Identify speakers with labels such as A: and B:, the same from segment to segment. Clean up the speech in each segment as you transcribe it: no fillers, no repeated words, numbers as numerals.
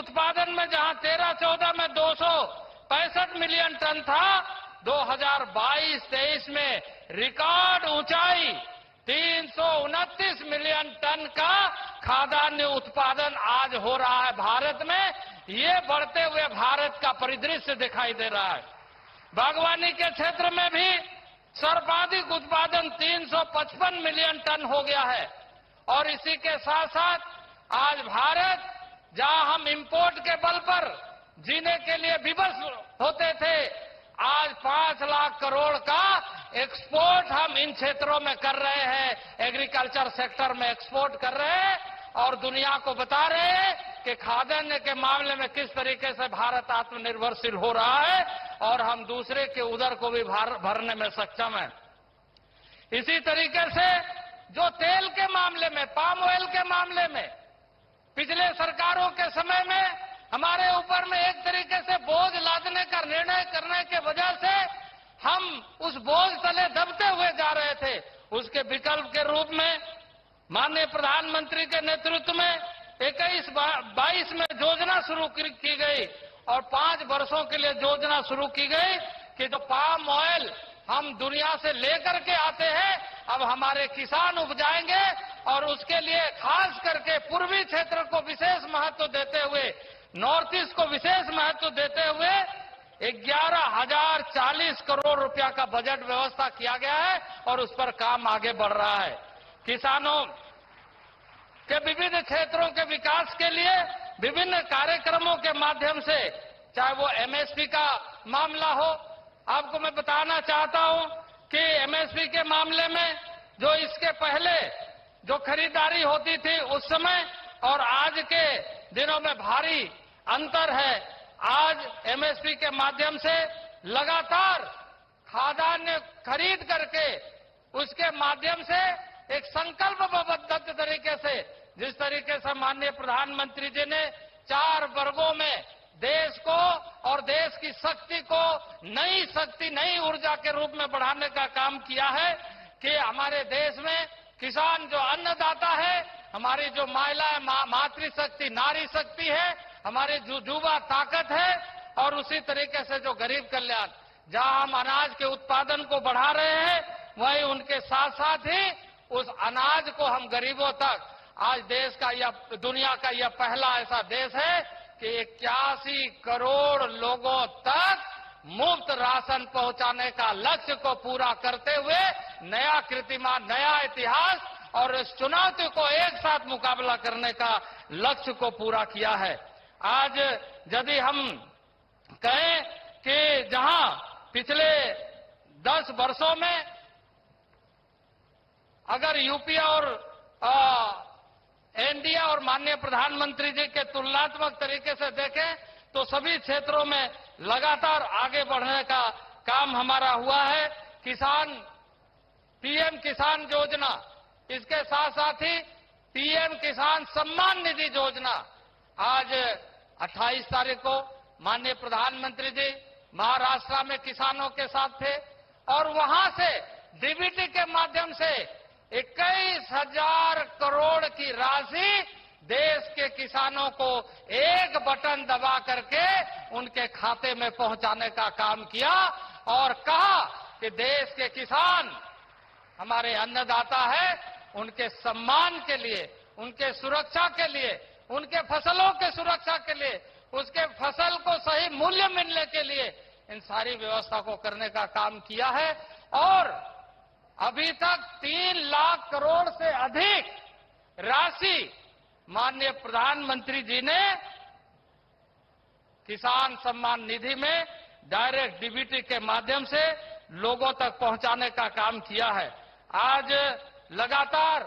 A: उत्पादन में जहां 13-14 में 265 मिलियन टन था, 2022-23 में रिकॉर्ड ऊंचाई 329 मिलियन टन का खाद्यान्न उत्पादन आज हो रहा है भारत में। ये बढ़ते हुए भारत का परिदृश्य दिखाई दे रहा है। बागवानी के क्षेत्र में भी सर्वाधिक उत्पादन 355 मिलियन टन हो गया है। और इसी के साथ साथ आज भारत, जहां हम इंपोर्ट के बल पर जीने के लिए विवश होते थे, आज 5 लाख करोड़ का एक्सपोर्ट हम इन क्षेत्रों में कर रहे हैं, एग्रीकल्चर सेक्टर में एक्सपोर्ट कर रहे हैं और दुनिया को बता रहे हैं कि खाद्यान्न के मामले में किस तरीके से भारत आत्मनिर्भरशील हो रहा है और हम दूसरे के उदर को भी भरने में सक्षम है। इसी तरीके से जो तेल के मामले में, पाम ऑयल के मामले में पिछले सरकारों के समय में हमारे ऊपर में एक तरीके से बोझ लादने का निर्णय करने के वजह से हम उस बोझ तले दबते हुए जा रहे थे। उसके विकल्प के रूप में माननीय प्रधानमंत्री के नेतृत्व में 21-22 में योजना शुरू की गई और 5 वर्षों के लिए योजना शुरू की गई कि जो पाम ऑयल हम दुनिया से लेकर के आते हैं, अब हमारे किसान उपजाएंगे और उसके लिए खास करके पूर्वी क्षेत्र को विशेष महत्व देते हुए, नॉर्थ ईस्ट को विशेष महत्व देते हुए 11,040 करोड़ रुपया का बजट व्यवस्था किया गया है और उस पर काम आगे बढ़ रहा है। किसानों के विविध क्षेत्रों के विकास के लिए विभिन्न कार्यक्रमों के माध्यम से, चाहे वो एमएसपी का मामला हो, आपको मैं बताना चाहता हूं कि एमएसपी के मामले में जो इसके पहले जो खरीदारी होती थी उस समय और आज के दिनों में भारी अंतर है। आज एमएसपी के माध्यम से लगातार खाद्यान्न खरीद करके उसके माध्यम से एक संकल्पबद्ध तरीके से, जिस तरीके से माननीय प्रधानमंत्री जी ने 4 वर्गों में देश को और देश की शक्ति को नई शक्ति, नई ऊर्जा के रूप में बढ़ाने का काम किया है कि हमारे देश में किसान जो अन्नदाता है, हमारी जो महिलाएं मातृशक्ति, नारी शक्ति है, हमारी जो युवा ताकत है और उसी तरीके से जो गरीब कल्याण, जहां हम अनाज के उत्पादन को बढ़ा रहे हैं, वहीं उनके साथ साथ ही उस अनाज को हम गरीबों तक, आज देश का या दुनिया का यह पहला ऐसा देश है कि 81 करोड़ लोगों तक मुफ्त राशन पहुंचाने का लक्ष्य को पूरा करते हुए नया कीर्तिमान, नया इतिहास और इस चुनौती को एक साथ मुकाबला करने का लक्ष्य को पूरा किया है। आज यदि हम कहें कि जहां पिछले 10 वर्षों में अगर यूपी और एनडीए और माननीय प्रधानमंत्री जी के तुलनात्मक तरीके से देखें तो सभी क्षेत्रों में लगातार आगे बढ़ने का काम हमारा हुआ है। किसान, पीएम किसान योजना, इसके साथ साथ ही पीएम किसान सम्मान निधि योजना, आज 28 तारीख को माननीय प्रधानमंत्री जी महाराष्ट्र में किसानों के साथ थे और वहां से डीबीटी के माध्यम से 21,000 करोड़ की राशि देश के किसानों को एक बटन दबा करके उनके खाते में पहुंचाने का काम किया और कहा कि देश के किसान हमारे अन्नदाता है, उनके सम्मान के लिए, उनके सुरक्षा के लिए, उनके फसलों के सुरक्षा के लिए, उसके फसल को सही मूल्य मिलने के लिए इन सारी व्यवस्था को करने का काम किया है। और अभी तक 3 लाख करोड़ से अधिक राशि माननीय प्रधानमंत्री जी ने किसान सम्मान निधि में डायरेक्ट डीबीटी के माध्यम से लोगों तक पहुंचाने का काम किया है। आज लगातार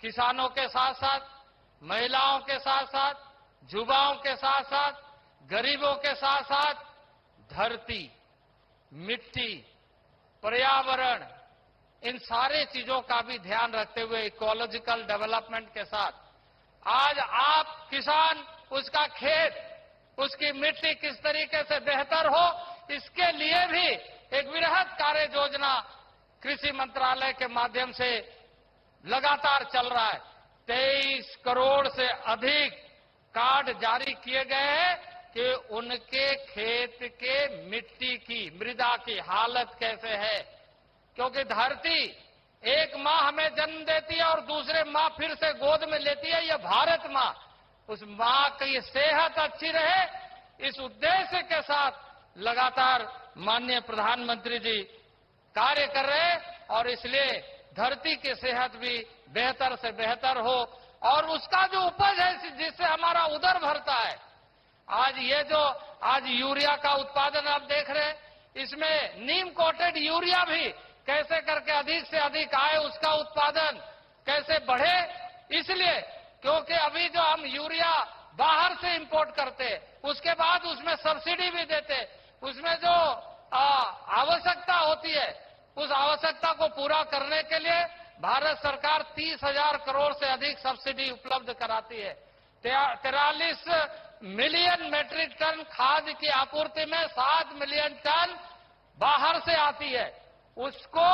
A: किसानों के साथ साथ, महिलाओं के साथ साथ, युवाओं के साथ साथ, गरीबों के साथ साथ धरती, मिट्टी, पर्यावरण, इन सारे चीजों का भी ध्यान रखते हुए इकोलॉजिकल डेवलपमेंट के साथ आज आप किसान, उसका खेत, उसकी मिट्टी किस तरीके से बेहतर हो, इसके लिए भी एक वृहद कार्य योजना कृषि मंत्रालय के माध्यम से लगातार चल रहा है। 23 करोड़ से अधिक कार्ड जारी किए गए हैं कि उनके खेत के मिट्टी की, मृदा की हालत कैसे है। क्योंकि धरती एक माँ हमें जन्म देती है और दूसरे माँ फिर से गोद में लेती है, यह भारत माँ। उस माँ की सेहत अच्छी रहे, इस उद्देश्य के साथ लगातार माननीय प्रधानमंत्री जी कार्य कर रहे हैं और इसलिए धरती की सेहत भी बेहतर से बेहतर हो और उसका जो उपज है जिससे हमारा उदर भरता है। आज यूरिया का उत्पादन आप देख रहे हैं, इसमें नीम कोटेड यूरिया भी कैसे करके अधिक से अधिक आए, उसका उत्पादन कैसे बढ़े। इसलिए क्योंकि अभी जो हम यूरिया बाहर से इंपोर्ट करते, उसके बाद उसमें सब्सिडी भी देते, उसमें जो आवश्यकता होती है उस आवश्यकता को पूरा करने के लिए भारत सरकार 30,000 करोड़ से अधिक सब्सिडी उपलब्ध कराती है। 43 मिलियन मेट्रिक टन खाद की आपूर्ति में 7 मिलियन टन बाहर से आती है। उसको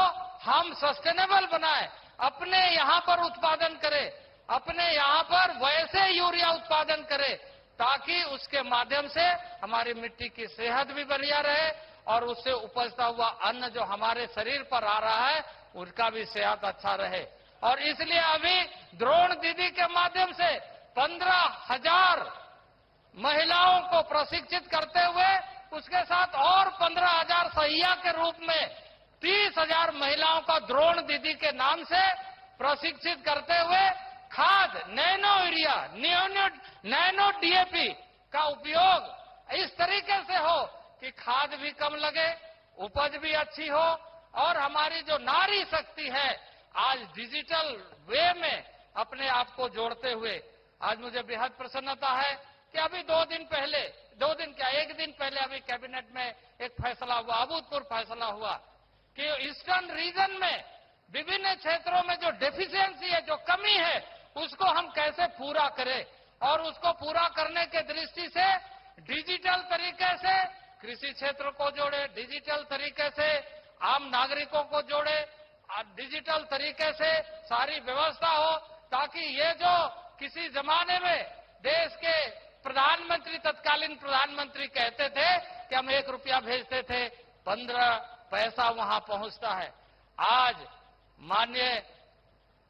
A: हम सस्टेनेबल बनाएं, अपने यहां पर उत्पादन करें, अपने यहां पर वैसे यूरिया उत्पादन करें ताकि उसके माध्यम से हमारी मिट्टी की सेहत भी बढ़िया रहे और उससे उपजता हुआ अन्न जो हमारे शरीर पर आ रहा है उसका भी सेहत अच्छा रहे। और इसलिए अभी द्रोण दीदी के माध्यम से 15,000 महिलाओं को प्रशिक्षित करते हुए उसके साथ और 15,000 सहिया के रूप में 30,000 महिलाओं का द्रोण दीदी के नाम से प्रशिक्षित करते हुए खाद, नैनो यूरिया, नैनो डीएपी का उपयोग इस तरीके से हो कि खाद भी कम लगे, उपज भी अच्छी हो और हमारी जो नारी शक्ति है आज डिजिटल वे में अपने आप को जोड़ते हुए आज मुझे बेहद प्रसन्नता है कि अभी 1 दिन पहले अभी कैबिनेट में एक फैसला हुआ, अभूतपूर्व फैसला हुआ कि ईस्टर्न रीजन में विभिन्न क्षेत्रों में जो डेफिशिएंसी है, जो कमी है, उसको हम कैसे पूरा करें और उसको पूरा करने के दृष्टि से डिजिटल तरीके से कृषि क्षेत्र को जोड़े, डिजिटल तरीके से आम नागरिकों को जोड़े, डिजिटल तरीके से सारी व्यवस्था हो ताकि ये जो किसी जमाने में देश के प्रधानमंत्री, तत्कालीन प्रधानमंत्री कहते थे कि हम 1 रुपया भेजते थे, 15 पैसा वहां पहुंचता है। आज माननीय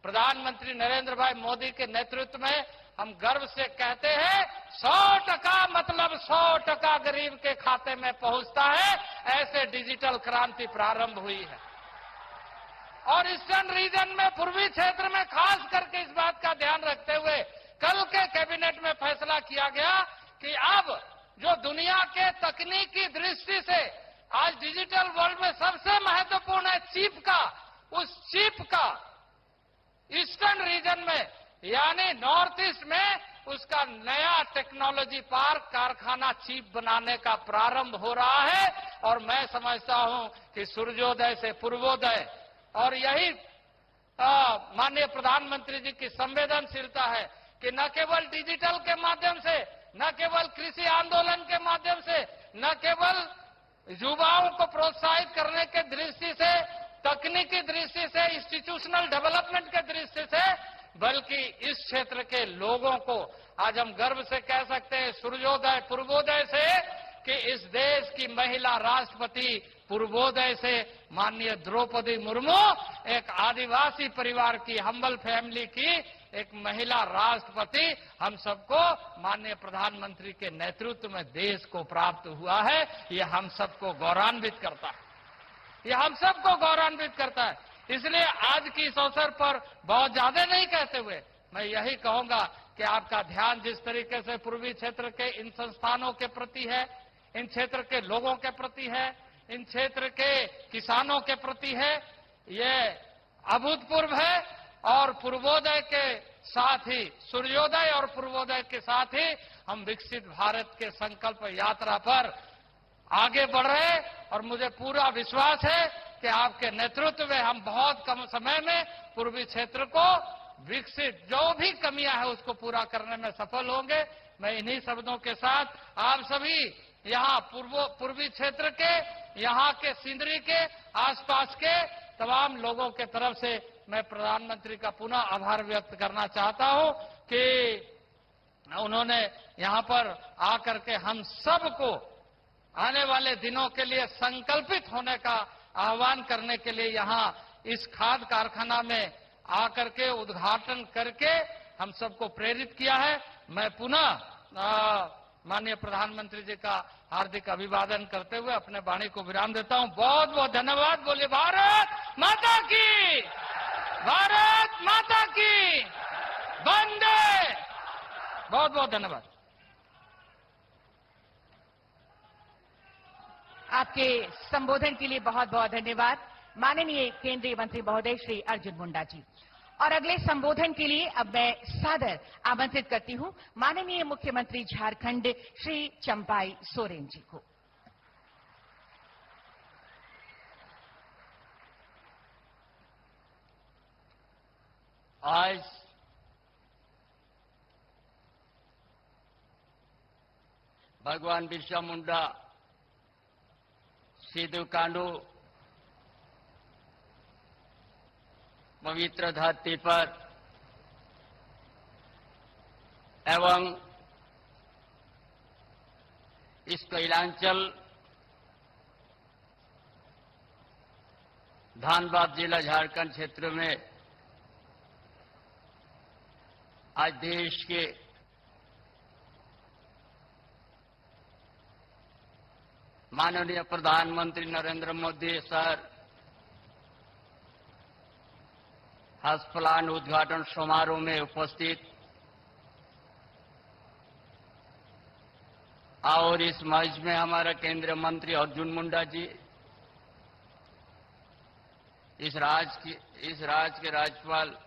A: प्रधानमंत्री नरेंद्र भाई मोदी के नेतृत्व में हम गर्व से कहते हैं 100% मतलब 100% गरीब के खाते में पहुंचता है। ऐसे डिजिटल क्रांति प्रारंभ हुई है और ईस्टर्न रीजन में, पूर्वी क्षेत्र में खास करके इस बात का ध्यान रखते हुए कल के कैबिनेट में फैसला किया गया कि अब जो दुनिया के तकनीकी दृष्टि से आज डिजिटल वर्ल्ड में सबसे महत्वपूर्ण है चिप का, उस चिप का ईस्टर्न रीजन में यानी नॉर्थ ईस्ट में उसका नया टेक्नोलॉजी पार्क, कारखाना चिप बनाने का प्रारंभ हो रहा है। और मैं समझता हूं कि सूर्योदय से पूर्वोदय और यही माननीय प्रधानमंत्री जी की संवेदनशीलता है कि न केवल डिजिटल के माध्यम से, न केवल कृषि आंदोलन के माध्यम से, न केवल युवाओं को प्रोत्साहित करने के दृष्टि से, तकनीकी दृष्टि से, इंस्टीट्यूशनल डेवलपमेंट के दृष्टि से, बल्कि इस क्षेत्र के लोगों को आज हम गर्व से कह सकते हैं सूर्योदय पूर्वोदय से कि इस देश की महिला राष्ट्रपति पूर्वोदय से माननीय द्रौपदी मुर्मू एक आदिवासी परिवार की, हम्बल फैमिली की एक महिला राष्ट्रपति हम सबको माननीय प्रधानमंत्री के नेतृत्व में देश को प्राप्त हुआ है। ये हम सबको गौरवान्वित करता है, ये हम सबको गौरवान्वित करता है। इसलिए आज की इस अवसर पर बहुत ज्यादा नहीं कहते हुए मैं यही कहूंगा कि आपका ध्यान जिस तरीके से पूर्वी क्षेत्र के इन संस्थानों के प्रति है, इन क्षेत्र के लोगों के प्रति है, इन क्षेत्र के किसानों के प्रति है, ये अभूतपूर्व है। और पूर्वोदय के साथ ही, सूर्योदय और पूर्वोदय के साथ ही हम विकसित भारत के संकल्प यात्रा पर आगे बढ़ रहे और मुझे पूरा विश्वास है कि आपके नेतृत्व में हम बहुत कम समय में पूर्वी क्षेत्र को विकसित, जो भी कमियां है उसको पूरा करने में सफल होंगे। मैं इन्हीं शब्दों के साथ आप सभी यहाँ पूर्वी क्षेत्र के, यहाँ के सिंदरी के आसपास के तमाम लोगों के तरफ से मैं प्रधानमंत्री का पुनः आभार व्यक्त करना चाहता हूँ कि उन्होंने यहां पर आकर के हम सबको आने वाले दिनों के लिए संकल्पित होने का आह्वान करने के लिए यहां इस खाद कारखाना में आकर के उद्घाटन करके हम सबको प्रेरित किया है। मैं पुनः माननीय प्रधानमंत्री जी का हार्दिक अभिवादन करते हुए अपने वाणी को विराम देता हूं। बहुत बहुत धन्यवाद। बोलिए भारत माता की, भारत माता की, वंदे। बहुत बहुत धन्यवाद।
B: आपके संबोधन के लिए बहुत बहुत धन्यवाद माननीय केंद्रीय मंत्री महोदय श्री अर्जुन मुंडा जी। और अगले संबोधन के लिए अब मैं सादर आमंत्रित करती हूं माननीय मुख्यमंत्री झारखंड श्री चंपाई सोरेन जी को।
A: आज भगवान बिरसा मुंडा सिद्धू कान्हू पवित्र धरती पर एवं इस कैलांचल धनबाद जिला झारखंड क्षेत्र में आज देश के माननीय प्रधानमंत्री नरेंद्र मोदी सर हज प्लांट उद्घाटन समारोह में उपस्थित और इस मंच में हमारा केंद्रीय मंत्री अर्जुन मुंडा जी, इस राज्य के राज्यपाल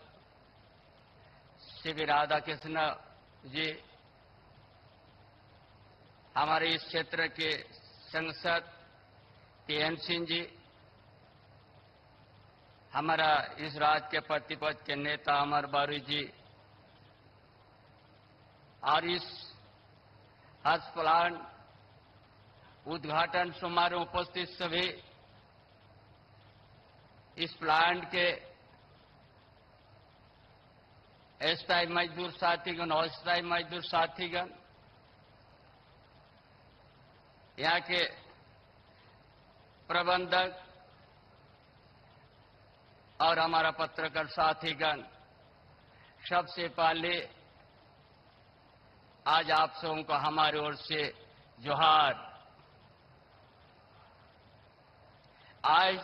A: श्री राधा कृष्ण जी, हमारे इस क्षेत्र के सांसद TN सिंह जी, हमारा इस राज्य के प्रतिपक्ष के नेता अमर बारू जी और इस हज प्लांट उद्घाटन समारोह उपस्थित सभी इस प्लांट के अस्थायी मजदूर साथीगण और अस्थायी मजदूर साथीगण, यहाँ के प्रबंधक और हमारा पत्रकार साथीगण, सबसे पहले आज आप सबों को हमारी ओर से जोहार। आज